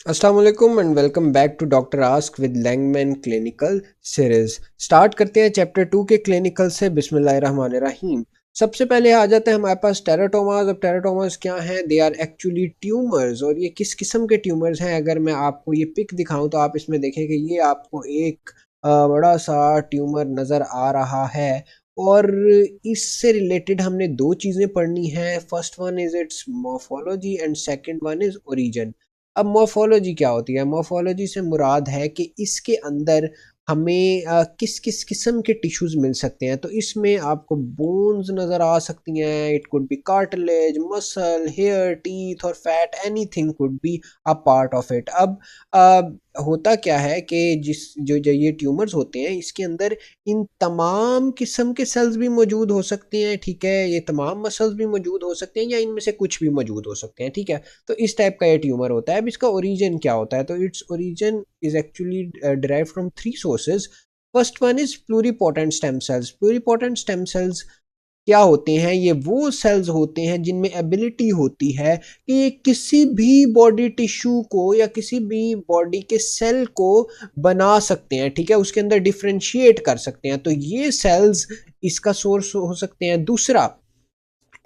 अस्सलाम वालेकुम and welcome back to doctor ask with Langman clinical series. Start करते हैं चैप्टर 2 के क्लिनिकल से। बिस्मिल्लाहिर्रहमानिर्रहीम। सबसे पहले आ जाते हैं हमारे पास टेराटोमास। अब टेराटोमास क्या हैं? They are actually tumours. और ये किस किस्म के ट्यूमर्स हैं? अगर मैं आपको ये पिक दिखाऊं तो आप इसमें देखें कि ये आपको एक बड़ा सा ट्यूमर नज़र आ रहा है। और इससे रिलेटेड हमने दो चीज़ें पढ़नी हैं। First one is it's morphology and second one is origin. अब मॉर्फोलॉजी क्या होती है? मॉर्फोलॉजी से मुराद है कि इसके अंदर हमें किस किस किस्म के टिश्यूज मिल सकते हैं। तो इसमें आपको बोन्स नज़र आ सकती हैं। It could be cartilage, muscle, hair, teeth और fat, anything could be a part of it. अब होता क्या है कि जो ये ट्यूमर्स होते हैं इसके अंदर इन तमाम किस्म के सेल्स भी मौजूद हो सकते हैं। ठीक है, ये तमाम मसल्स भी मौजूद हो सकते हैं या इनमें से कुछ भी मौजूद हो सकते हैं। ठीक है, तो इस टाइप का ये ट्यूमर होता है। अब इसका ओरिजिन क्या होता है? तो its origin is actually derive from three sources. First one is pluripotent stem cells. Pluripotent stem cells क्या होते हैं? ये वो सेल्स होते हैं जिनमें एबिलिटी होती है कि ये किसी भी बॉडी टिश्यू को या किसी भी बॉडी के सेल को बना सकते हैं। ठीक है, उसके अंदर डिफ्रेंशिएट कर सकते हैं। तो ये सेल्स इसका सोर्स हो सकते हैं। दूसरा,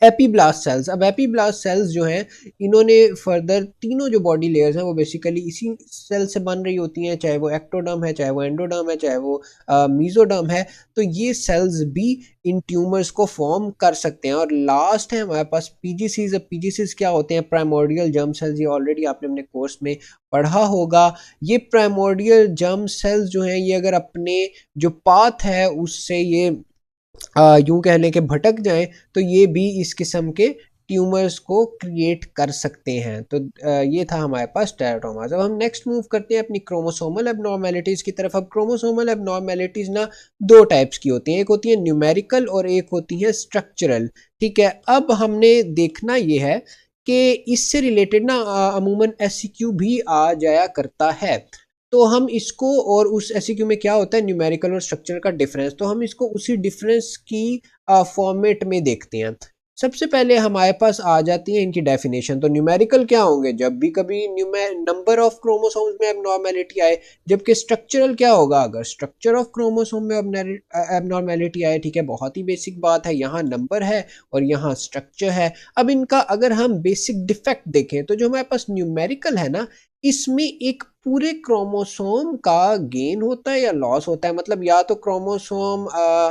एपीब्लास्ट सेल्स। अब एपीब्लास्ट सेल्स जो हैं इन्होंने फर्दर तीनों जो बॉडी लेयर्स हैं वो बेसिकली इसी सेल से बन रही होती हैं, चाहे वो एक्टोडर्म है, चाहे वो एंडोडर्म है, चाहे वो मीजोडर्म है। तो ये सेल्स भी इन ट्यूमर्स को फॉर्म कर सकते हैं। और लास्ट है हमारे पास पीजीसीज। अब पीजीसीज क्या होते हैं? Primordial germ cells. ये ऑलरेडी आपने अपने कोर्स में पढ़ा होगा। ये प्राइमोर्डियल जर्म सेल्स जो हैं ये अगर अपने जो पाथ है उससे ये यूं कह लें कि भटक जाएं तो ये भी इस किस्म के ट्यूमर्स को क्रिएट कर सकते हैं। तो ये था हमारे पास टेराटोमास। अब हम नेक्स्ट मूव करते हैं अपनी क्रोमोसोमल एबनॉर्मेलिटीज़ की तरफ। अब क्रोमोसोमल एबनॉर्मेलिटीज़ ना दो टाइप्स की होती हैं, एक होती है न्यूमेरिकल और एक होती है स्ट्रक्चरल। ठीक है, अब हमने देखना ये है कि इससे रिलेटेड ना अमूमन एससीक्यू भी आ जाया करता है। तो हम इसको, और उस एससीक्यू में क्या होता है न्यूमेरिकल और स्ट्रक्चर का डिफरेंस, तो हम इसको उसी डिफरेंस की फॉर्मेट में देखते हैं। सबसे पहले हमारे पास आ जाती है इनकी डेफिनेशन। तो न्यूमेरिकल क्या होंगे? जब भी कभी नंबर ऑफ क्रोमोसोम्स में एबनॉर्मेलिटी आए। जबकि स्ट्रक्चरल क्या होगा? अगर स्ट्रक्चर ऑफ क्रोमोसोम में एबनॉर्मेलिटी आए। ठीक है, बहुत ही बेसिक बात है, यहाँ नंबर है और यहाँ स्ट्रक्चर है। अब इनका अगर हम बेसिक डिफेक्ट देखें तो जो हमारे पास न्यूमेरिकल है ना, इसमें एक पूरे क्रोमोसोम का गेन होता है या लॉस होता है। मतलब या तो क्रोमोसोम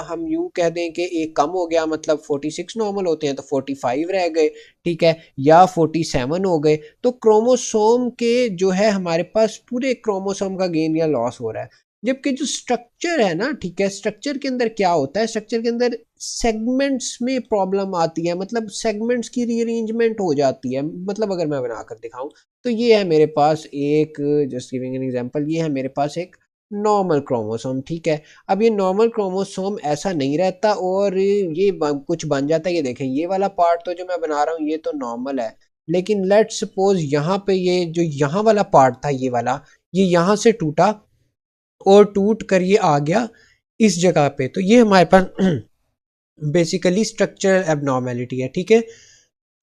हम यूं कह दें कि एक कम हो गया, मतलब 46 नॉर्मल होते हैं तो 45 रह गए। ठीक है, या 47 हो गए। तो क्रोमोसोम के जो है हमारे पास पूरे क्रोमोसोम का गेन या लॉस हो रहा है। जबकि जो स्ट्रक्चर है ना, ठीक है, स्ट्रक्चर के अंदर क्या होता है? स्ट्रक्चर के अंदर सेगमेंट्स में प्रॉब्लम आती है, मतलब सेगमेंट्स की रीअरेंजमेंट हो जाती है। मतलब अगर मैं बनाकर दिखाऊं तो ये है मेरे पास एक, जस्ट गिविंग एन एग्जांपल, ये है मेरे पास एक नॉर्मल क्रोमोसोम। ठीक है, अब ये नॉर्मल क्रोमोसोम ऐसा नहीं रहता और ये कुछ बन जाता है। ये देखें, ये वाला पार्ट तो जो मैं बना रहा हूँ ये तो नॉर्मल है, लेकिन लेट सपोज यहाँ पे ये जो यहाँ वाला पार्ट था, ये वाला, ये यहाँ से टूटा और टूट कर ये आ गया इस जगह पे। तो ये हमारे पास बेसिकली स्ट्रक्चरल एबनॉर्मेलिटी है। ठीक है,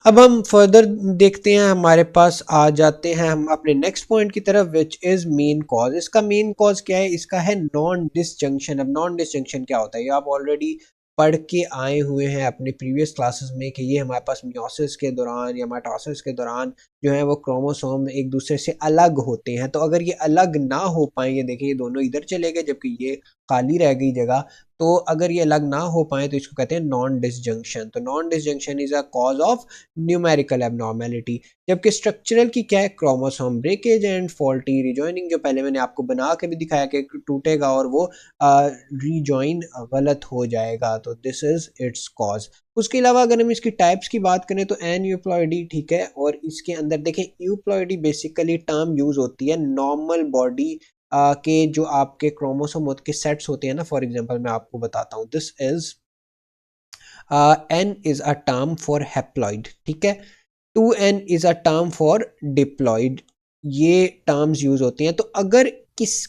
अब हम फर्दर देखते हैं, हमारे पास आ जाते हैं हम अपने नेक्स्ट पॉइंट की तरफ, विच इज मेन कॉज। इसका मेन कॉज क्या है? इसका है नॉन डिसजंक्शन। अब नॉन डिसजंक्शन क्या होता है? ये आप ऑलरेडी पढ़ के आए हुए हैं अपने प्रीवियस क्लासेस में कि ये हमारे पास मियोसिस के दौरान या माइटोसिस के दौरान जो है वो क्रोमोसोम एक दूसरे से अलग होते हैं। तो अगर ये अलग ना हो पाए, ये देखिए ये दोनों इधर चले गए जबकि ये खाली रह गई जगह, तो अगर ये अलग ना हो पाए तो इसको कहते हैं नॉन डिसजंक्शन। तो non disjunction is a cause of numerical abnormality. जबकि स्ट्रक्चरल की क्या है? Chromosome breakage and faulty rejoining, जो पहले मैंने आपको बना के भी दिखाया कि टूटेगा और वो रिजॉइन गलत हो जाएगा। तो दिस इज इट्स कॉज। उसके अलावा अगर हम इसकी टाइप्स की बात करें तो एन यूप्लॉइडी, ठीक है, और इसके अंदर देखें यूप्लॉइडी बेसिकली टर्म यूज होती है नॉर्मल बॉडी के जो आपके क्रोमोसोम के सेट्स होते हैं ना। फॉर एग्जांपल मैं आपको बताता हूँ, this is an is a term for haploid. ठीक है, 2n is a term for diploid. ये टर्म्स यूज होती हैं। तो अगर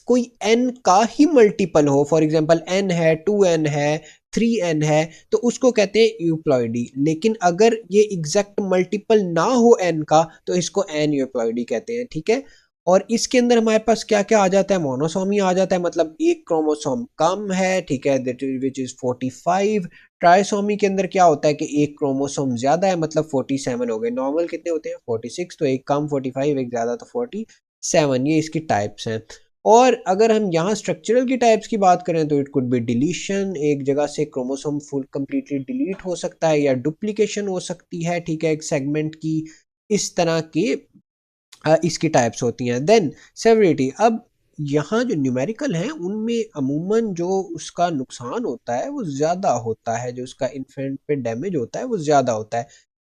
कोई n का ही मल्टीपल हो, फॉर एग्जांपल n है, 2n है, 3n है, तो उसको कहते हैं यूप्लॉइडी। लेकिन अगर ये एग्जैक्ट मल्टीपल ना हो n का तो इसको एन यूप्लॉइडी कहते हैं। ठीक है, और इसके अंदर हमारे पास क्या क्या आ जाता है, मोनोसोमी आ जाता है, मतलब एक क्रोमोसोम कम है, ठीक है, दैट विच इज 45। ट्राइसोमी के अंदर क्या होता है कि एक क्रोमोसोम ज्यादा है, मतलब 47 हो गए। नॉर्मल कितने होते हैं 46, तो एक कम 45, एक ज्यादा तो 47। ये इसकी टाइप्स हैं। और अगर हम यहाँ स्ट्रक्चरल की टाइप्स की बात करें तो इट कुड बी डिलीशन, एक जगह से क्रोमोसोम फुल कंप्लीटली डिलीट हो सकता है, या डुप्लीकेशन हो सकती है, ठीक है, एक सेगमेंट की। इस तरह के इसकी टाइप्स होती हैं। देन सेवरिटी, अब यहाँ जो न्यूमेरिकल हैं उनमें अमूमन जो उसका नुकसान होता है वो ज़्यादा होता है, जो उसका इन्फेंट पे डैमेज होता है वो ज़्यादा होता है,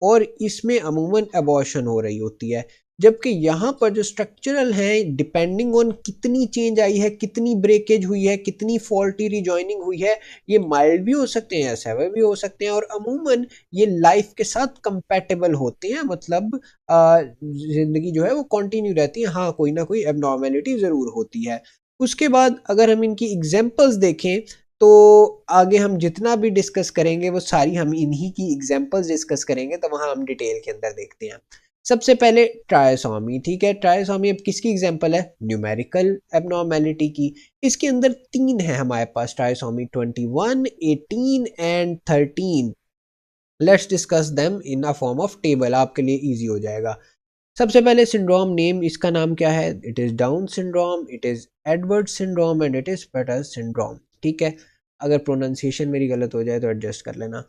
और इसमें अमूमन अबॉर्शन हो रही होती है। जबकि यहाँ पर जो स्ट्रक्चरल है, डिपेंडिंग ऑन कितनी चेंज आई है, कितनी ब्रेकेज हुई है, कितनी फॉल्टी रिजॉइनिंग हुई है, ये माइल्ड भी हो सकते हैं, सेवर भी हो सकते हैं, और अमूमन ये लाइफ के साथ कंपैटिबल होते हैं, मतलब जिंदगी जो है वो कंटिन्यू रहती है। हाँ, कोई ना कोई एबनॉर्मेलिटी ज़रूर होती है। उसके बाद अगर हम इनकी एग्जांपल्स देखें तो आगे हम जितना भी डिस्कस करेंगे वो सारी हम इन्हीं की एग्जांपल्स डिस्कस करेंगे, तो वहाँ हम डिटेल के अंदर देखते हैं। सबसे पहले ट्रायसोमी, ठीक है, ट्रायसोमी अब किसकी एग्जांपल है, न्यूमेरिकल एबनॉर्मेलिटी की। इसके अंदर तीन है हमारे पास trisomy, 21, 18 and 13। Let's discuss them in a form of table, आपके लिए इजी हो जाएगा। सबसे पहले सिंड्रोम नेम, इसका नाम क्या है, it is Down syndrome, it is Edward syndrome and it is Patau syndrome, ठीक है। अगर प्रोनाउंसिएशन मेरी गलत हो जाए तो एडजस्ट कर लेना।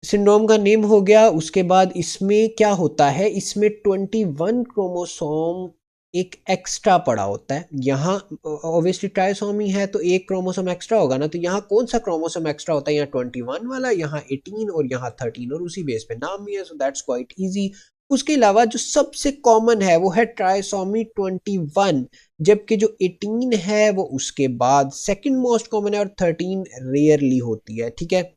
सिंड्रोम का नेम हो गया। उसके बाद इसमें क्या होता है, इसमें 21 क्रोमोसोम एक एक्स्ट्रा पड़ा होता है। यहाँ ऑब्वियसली ट्राइसोमी है तो एक क्रोमोसोम एक्स्ट्रा होगा ना, तो यहाँ कौन सा क्रोमोसोम एक्स्ट्रा होता है, यहाँ 21 वाला, यहाँ 18 और यहाँ 13, और उसी बेस पे नाम भी है, सो दैट्स क्वाइट इजी। उसके अलावा जो सबसे कॉमन है वो है ट्राइसोमी 21, जबकि जो 18 है वो उसके बाद सेकंड मोस्ट कॉमन है, और 13 रेयरली होती है, ठीक है।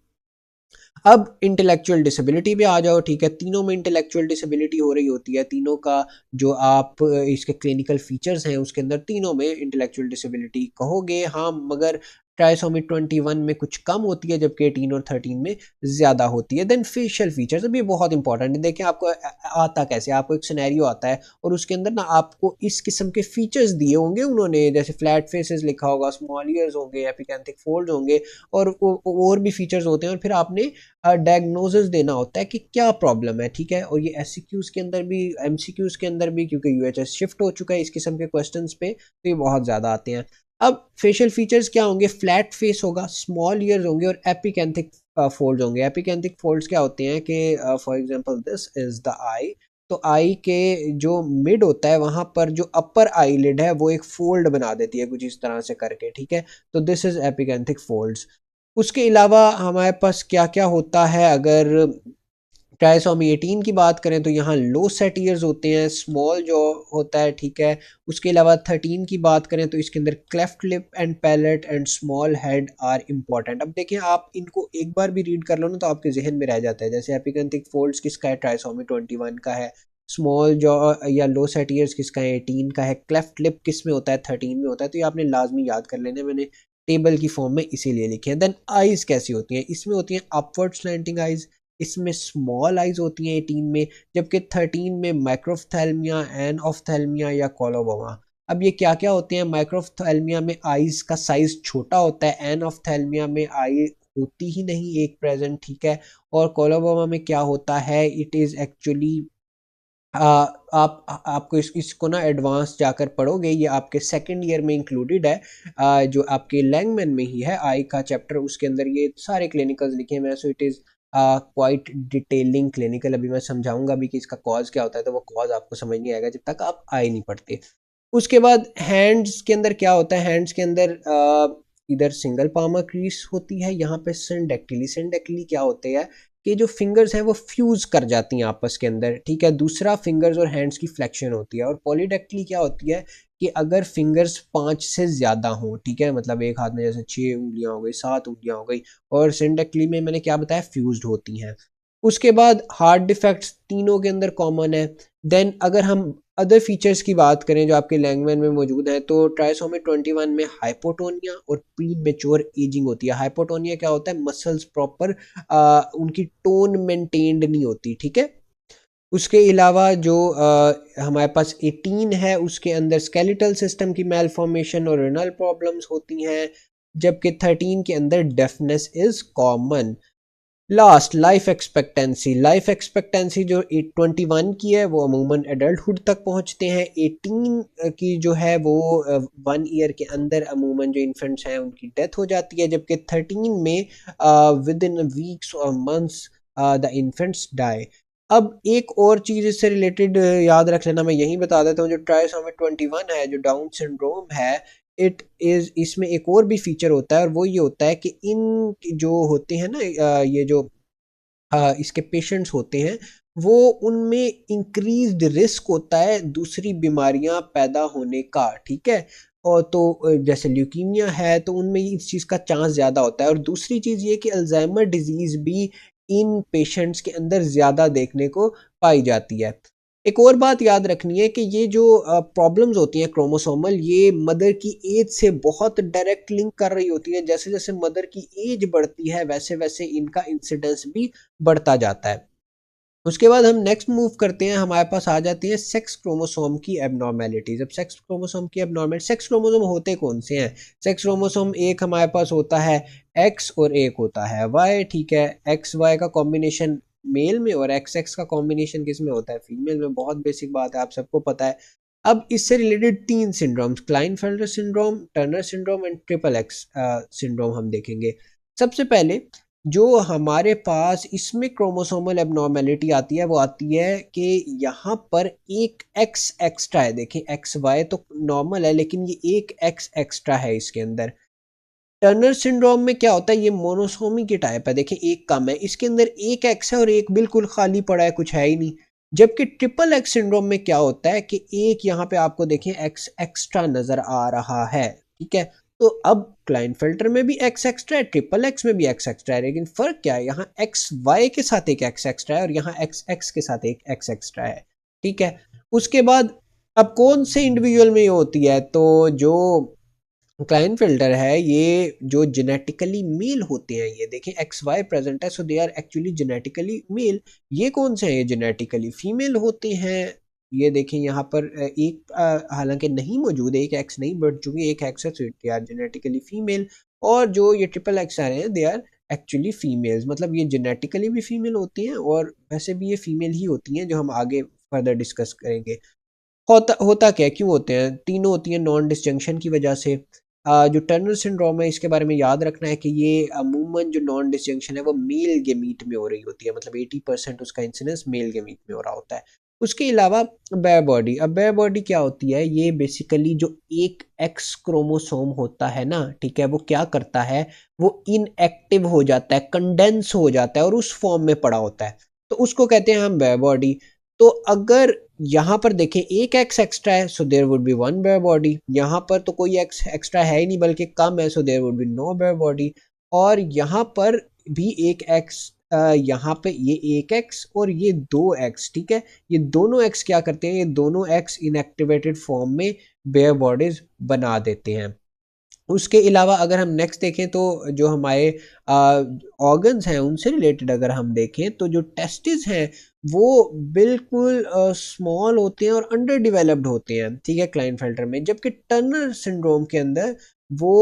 अब इंटेलेक्चुअल डिसेबिलिटी पे आ जाओ, ठीक है, तीनों में इंटेलेक्चुअल डिसेबिलिटी हो रही होती है, तीनों का जो आप इसके क्लिनिकल फीचर्स हैं उसके अंदर तीनों में इंटेलेक्चुअल डिसेबिलिटी कहोगे, हाँ, मगर ट्राइसोमी 21 में कुछ कम होती है, जबकि 18 और 13 में ज़्यादा होती है। देन फेशियल फीचर्स, अभी बहुत इंपॉर्टेंट है। देखिए आपको आता कैसे, आपको एक सिनेरियो आता है और उसके अंदर ना आपको इस किस्म के फीचर्स दिए होंगे उन्होंने, जैसे फ्लैट फेसेस लिखा होगा, स्मॉल ईयर्स होंगे, एपिकेंथिक फोल्ड होंगे, और भी फीचर्स होते हैं, और फिर आपने डायग्नोसिस देना होता है कि क्या प्रॉब्लम है, ठीक है। और ये एससीक्यूज के अंदर भी, एमसीक्यूज के अंदर भी, क्योंकि यूएचएस शिफ्ट हो चुका है इस किस्म के क्वेश्चंस पे, तो ये बहुत ज़्यादा आते हैं। अब फेशियल फीचर्स क्या होंगे, फ्लैट फेस होगा, स्मॉल ईयर्स होंगे, और एपिकेंथिक फोल्ड्स होंगे। एपिकेंथिक फोल्ड्स क्या होते हैं कि for example this is the eye, तो आई के जो मिड होता है वहां पर जो अपर आईलिड है वो एक फोल्ड बना देती है कुछ इस तरह से करके, ठीक है, तो दिस इज एपिकेंथिक फोल्ड्स। उसके अलावा हमारे पास क्या क्या होता है, अगर ट्राइसोमी 18 की बात करें तो यहाँ लो सेट ईयर्स होते हैं, स्मॉल जो होता है, ठीक है। उसके अलावा 13 की बात करें तो इसके अंदर cleft lip and palate and small head are important. अब देखिए आप इनको एक बार भी रीड कर लो ना तो आपके जहन में रह जाता है, जैसे एपिकेंथिक फोल्ड्स किसका है, ट्राइसोमी 21 का है। स्मॉल जो या लो सेट ईयर्स किसका है, 18 का है। क्लेफ्ट लिप किस में होता है, 13 में होता है, तो ये आपने लाजमी याद कर लेने, मैंने टेबल की फॉर्म में इसीलिए लिखे हैं। देन आइज कैसी होती हैं, इसमें होती हैं अपवर्ड स्लैंटिंग आइज, इसमें स्मॉल आइज होती हैं 18 में, जबकि 13 में माइक्रोफ्थैल्मिया, एन ऑफ्थैल्मिया या कोलोबोमा। अब ये क्या क्या होते हैं, माइक्रोफ्थैल्मिया में आइज का साइज छोटा होता है, एन ऑफ्थैल्मिया में आई होती ही नहीं एक प्रेजेंट, ठीक है। और कोलोबोमा में क्या होता है, इट इज एक्चुअली आपको इसको ना एडवांस जाकर पढ़ोगे, ये आपके सेकंड ईयर में इंक्लूडेड है, जो आपके लैंगमैन में ही है आई का चैप्टर, उसके अंदर ये सारे क्लिनिकल्स लिखे हैं। So it is quite detailing clinical. अभी मैं समझाऊंगा भी कि इसका कॉज क्या होता है, तो वो कॉज आपको समझ नहीं आएगा जब तक आप आई नहीं पढ़ते। उसके बाद हैंड्स के अंदर क्या होता है, हैंड्स के अंदर इधर सिंगल पामा क्रीज होती है, यहाँ पे सिंडेक्टिली। सिंडेक्टिली क्या होते हैं कि जो फिंगर्स हैं वो फ्यूज कर जाती हैं आपस के अंदर, ठीक है। दूसरा फिंगर्स और हैंड्स की फ्लेक्शन होती है। और पॉलीडेक्टिली क्या होती है कि अगर फिंगर्स 5 से ज़्यादा हों, ठीक है, मतलब एक हाथ में जैसे 6 उंगलियां हो गई, 7 उंगलियां हो गई, और सिंडेक्टिली में मैंने क्या बताया, फ्यूज्ड होती हैं। उसके बाद हार्ट डिफेक्ट्स तीनों के अंदर कॉमन है। देन अगर हम अदर फीचर्स की बात करें जो आपके लैंगमैन में मौजूद है, तो ट्राइसोमी 21 में हाइपोटोनिया और प्री मेच्योर एजिंग होती है। हाइपोटोनिया क्या होता है, मसल्स प्रॉपर उनकी टोन मेंटेन्ड नहीं होती, ठीक है। उसके अलावा जो हमारे पास 18 है उसके अंदर स्केलेटल सिस्टम की मेलफॉर्मेशन और रिनल प्रॉब्लम्स होती हैं, जबकि 13 के अंदर deafness is common. Last life expectancy जो 21 की है वो अमूमन एडल्टहुड तक पहुंचते हैं। 18 की जो है वो 1 ईयर के अंदर अमूमन जो इन्फेंट्स हैं उनकी डेथ हो जाती है, जबकि 13 में विद इन वीक्स और मंथ्स द इन्फेंट्स डाई। अब एक और चीज़ इससे रिलेटेड याद रख लेना, मैं यही बता देता हूँ, जो ट्राइसोमी 21 है, जो डाउन सिंड्रोम है, इट इज़, इसमें एक और भी फीचर होता है और वो ये होता है कि इन जो होते हैं ना ये जो इसके पेशेंट्स होते हैं, वो उनमें इंक्रीज्ड रिस्क होता है दूसरी बीमारियां पैदा होने का, ठीक है। और तो जैसे ल्यूकीमिया है तो उनमें इस चीज़ का चांस ज़्यादा होता है। और दूसरी चीज़ ये कि अल्जाइमर डिजीज़ भी इन पेशेंट्स के अंदर ज़्यादा देखने को पाई जाती है। एक और बात याद रखनी है कि ये जो प्रॉब्लम्स होती हैं क्रोमोसोमल, ये मदर की एज से बहुत डायरेक्ट लिंक कर रही होती है। जैसे जैसे मदर की एज बढ़ती है वैसे वैसे इनका इंसिडेंस भी बढ़ता जाता है। उसके बाद हम नेक्स्ट मूव करते हैं, हमारे पास आ जाती है सेक्स क्रोमोसोम की एबनॉर्मेलिटीज। अब सेक्स क्रोमोसोम की एबनॉर्मल, सेक्स क्रोमोसोम होते कौन से हैं? सेक्स क्रोमोसोम एक हमारे पास होता है एक्स और एक होता है वाई, ठीक है। एक्स वाई का कॉम्बिनेशन मेल में और एक्स एक्स का कॉम्बिनेशन किस में होता है? फीमेल में। बहुत बेसिक बात है, आप सबको पता है। अब इससे related 3 syndromes, Klinefelter syndrome, Turner syndrome and triple x syndrome हम देखेंगे। सबसे पहले जो हमारे पास इसमें क्रोमोसोमल एबनॉर्मेलिटी आती है वो आती है कि यहाँ पर एक एक्स एक्स्ट्रा है। देखिए एक्स वाई तो नॉर्मल है लेकिन ये एक एक्स एक्स्ट्रा है इसके अंदर। टर्नर सिंड्रोम में क्या होता है, ये मोनोसोमी की टाइप है। देखिए एक कम है, इसके अंदर एक एक्स है और एक बिल्कुल खाली पड़ा है, कुछ है ही नहीं। जबकि ट्रिपल एक्स सिंड्रोम में क्या होता है कि एक यहाँ पे आपको देखिए एक्स एक्स्ट्रा नजर आ रहा है, ठीक है। तो अब क्लाइनफेल्टर में भी एक्स एक्स्ट्रा है, ट्रिपल एक्स में भी एक्स एक्स्ट्रा है, लेकिन फर्क क्या है, यहाँ एक्स वाई के साथ एक एक्स एक्स्ट्रा है और यहाँ एक्स एक्स के साथ एक एक्स एक्स्ट्रा है, ठीक है। उसके बाद अब कौन से इंडिविजुअल में ये होती है, तो जो क्लाइनफिल्टर है, ये जो जेनेटिकली मेल होते हैं, ये देखें एक्स वाई प्रेजेंट है, so they are actually genetically male. ये कौन से हैं? ये जेनेटिकली फीमेल होते हैं। ये देखें यहाँ पर एक हालांकि नहीं मौजूद है, एक एक्स नहीं, बट चूंकि एक एक्स है तो दे आर जेनेटिकली फीमेल। और जो ये ट्रिपल एक्स आ रहे हैं, दे आर एक्चुअली फीमेल्स, मतलब ये जेनेटिकली भी फीमेल होती हैं और वैसे भी ये फीमेल ही होती हैं, जो हम आगे फर्दर डिस्कस करेंगे। होता होता क्या है, क्यों होते हैं? तीनों होती हैं नॉन डिसजंक्शन की वजह से। जो टर्नर सिंड्रोम है इसके बारे में याद रखना है कि ये अमूमन जो नॉन डिसजंक्शन है वो मेल गेमीट में हो रही होती है, मतलब 80% उसका इंसिडेंस मेल गेमीट में हो रहा होता है। उसके अलावा बेयर बॉडी, अब बेयर बॉडी क्या होती है, ये बेसिकली जो एक एक्स क्रोमोसोम होता है ना, ठीक है, वो क्या करता है, वो इनएक्टिव हो जाता है, कंडेंस हो जाता है और उस फॉर्म में पड़ा होता है, तो उसको कहते हैं हम बेयर बॉडी। तो अगर यहाँ पर देखें एक एक्स एक्स्ट्रा है, so there would be one Barr body. यहाँ पर तो कोई एक्स एक्स्ट्रा है ही नहीं बल्कि कम है, so there would be no Barr body. और यहाँ पर भी एक एक्स, यहाँ पे ये एक एक्स और ये दो एक्स, ठीक है, ये दोनों एक्स क्या करते हैं, ये दोनों एक्स इनएक्टिवेटेड फॉर्म में बेयर बॉडीज बना देते हैं। उसके अलावा अगर हम नेक्स्ट देखें तो जो हमारे ऑर्गन्स हैं उनसे रिलेटेड अगर हम देखें तो जो टेस्टिस हैं वो बिल्कुल स्मॉल होते हैं और अंडर डेवलप्ड होते हैं, ठीक है, क्लाइनफेल्टर में। जबकि टर्नर सिंड्रोम के अंदर वो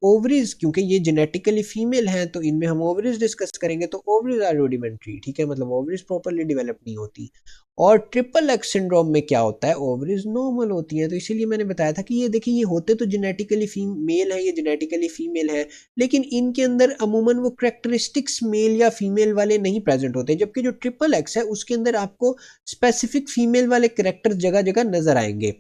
ओवरीज, क्योंकि ये जेनेटिकली फीमेल हैं तो इनमें हम ओवरीज डिस्कस करेंगे, तो ओवरीज आर रूडिमेंट्री, ठीक है, मतलब ओवरीज प्रॉपरली डेवलप नहीं होती। और ट्रिपल एक्स सिंड्रोम में क्या होता है, ओवरीज नॉर्मल होती हैं। तो इसीलिए मैंने बताया था कि ये देखिए ये होते तो जेनेटिकली मेल है, ये जेनेटिकली फीमेल है, लेकिन इनके अंदर अमूमन वो करेक्टरिस्टिक्स मेल या फीमेल वाले नहीं प्रेजेंट होते। जबकि जो ट्रिपल एक्स है उसके अंदर आपको स्पेसिफिक फीमेल वाले करेक्टर जगह जगह नजर आएंगे।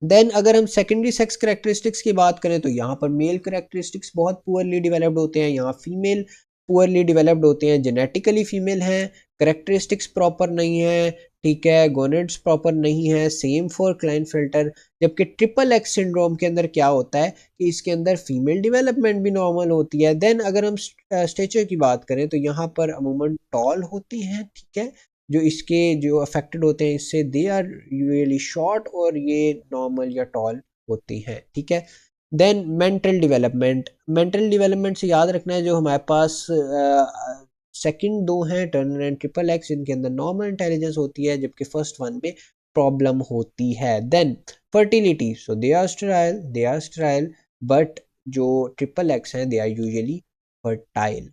देन अगर हम सेकेंडरी सेक्स करेक्टरिस्टिक्स की बात करें तो यहाँ पर मेल करेक्टरिस्टिक्स बहुत पुअरली डेवलप्ड होते हैं, यहाँ फीमेल पुअरली डेवलप्ड होते हैं, जेनेटिकली फीमेल हैं, करेक्टरिस्टिक्स प्रॉपर नहीं है, ठीक है, गोनेड्स प्रॉपर नहीं है, सेम फॉर क्लाइनफिल्टर। जबकि ट्रिपल एक्स सिंड्रोम के अंदर क्या होता है कि इसके अंदर फीमेल डेवलपमेंट भी नॉर्मल होती है। देन अगर हम स्टेचर की बात करें तो यहाँ पर अमूमन टॉल होते हैं, ठीक है, जो इसके जो अफेक्टेड होते हैं इससे, दे आर यूजुअली शॉर्ट और ये नॉर्मल या टॉल होती हैं, ठीक है। Then mental development, mental development से याद रखना है जो हमारे पास सेकंड दो हैं टर्नर एंड ट्रिपल एक्स, जिनके अंदर नॉर्मल इंटेलिजेंस होती है, जबकि फर्स्ट वन में प्रॉब्लम होती है। Then fertility, so they are sterile, but जो ट्रिपल एक्स हैं दे आर यूजुअली फर्टाइल।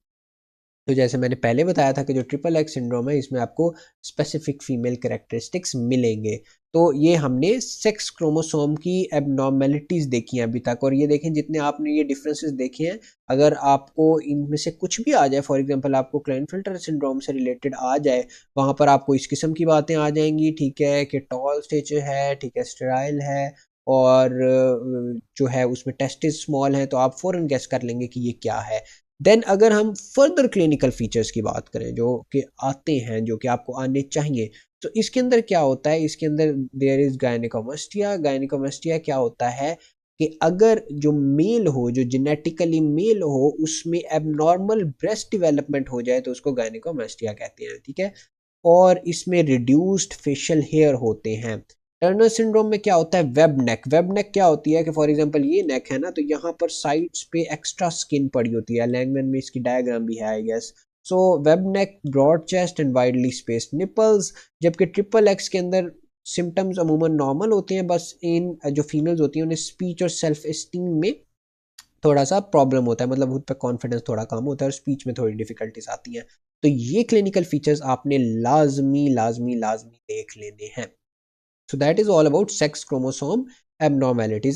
तो जैसे मैंने पहले बताया था कि जो ट्रिपल एक्स सिंड्रोम है इसमें आपको स्पेसिफिक फीमेल कैरेक्टरिस्टिक्स मिलेंगे। तो ये हमने सेक्स क्रोमोसोम की एबनॉर्मेलिटीज़ देखी हैं अभी तक, और ये देखें जितने आपने ये डिफरेंसेस देखे हैं, अगर आपको इनमें से कुछ भी आ जाए, फॉर एग्जांपल आपको क्लाइनफिल्टर सिंड्रोम से रिलेटेड आ जाए, वहाँ पर आपको इस किस्म की बातें आ जाएंगी, ठीक है, कि टॉल स्टेचर है, ठीक है, स्टेराइल है, और जो है उसमें टेस्टिस स्मॉल है, तो आप फ़ौरन गेस कर लेंगे कि ये क्या है। देन अगर हम फर्दर क्लिनिकल फीचर्स की बात करें जो कि आते हैं, जो कि आपको आने चाहिए, तो इसके अंदर क्या होता है, इसके अंदर देयर इज गायनेकोमास्टिया। गायनेकोमास्टिया क्या होता है कि अगर जो मेल हो, जो जेनेटिकली मेल हो, उसमें एबनॉर्मल ब्रेस्ट डेवलपमेंट हो जाए तो उसको गायनेकोमास्टिया कहते हैं, ठीक है। और इसमें रिड्यूस्ड फेशियल हेयर होते हैं। टर्नर सिंड्रोम में क्या होता है, वेब नेक। वेब नेक क्या होती है कि फॉर एग्जांपल ये नेक है ना, तो यहाँ पर साइड्स पे एक्स्ट्रा स्किन पड़ी होती है। लैंगमैन में इसकी डायग्राम भी है I guess. So web neck, broad chest and widely spaced nipples. जबकि ट्रिपल एक्स के अंदर सिम्टम्स अमूमन नॉर्मल होते हैं, बस इन जो फीमेल्स होती हैं उन्हें स्पीच और सेल्फ एस्टीम में थोड़ा सा प्रॉब्लम होता है, मतलब खुद पे कॉन्फिडेंस थोड़ा कम होता है और स्पीच में थोड़ी डिफिकल्टीज आती हैं। तो ये क्लिनिकल फीचर्स आपने लाजमी लाजमी लाजमी देख लेने हैं। So that is all about sex chromosome abnormalities.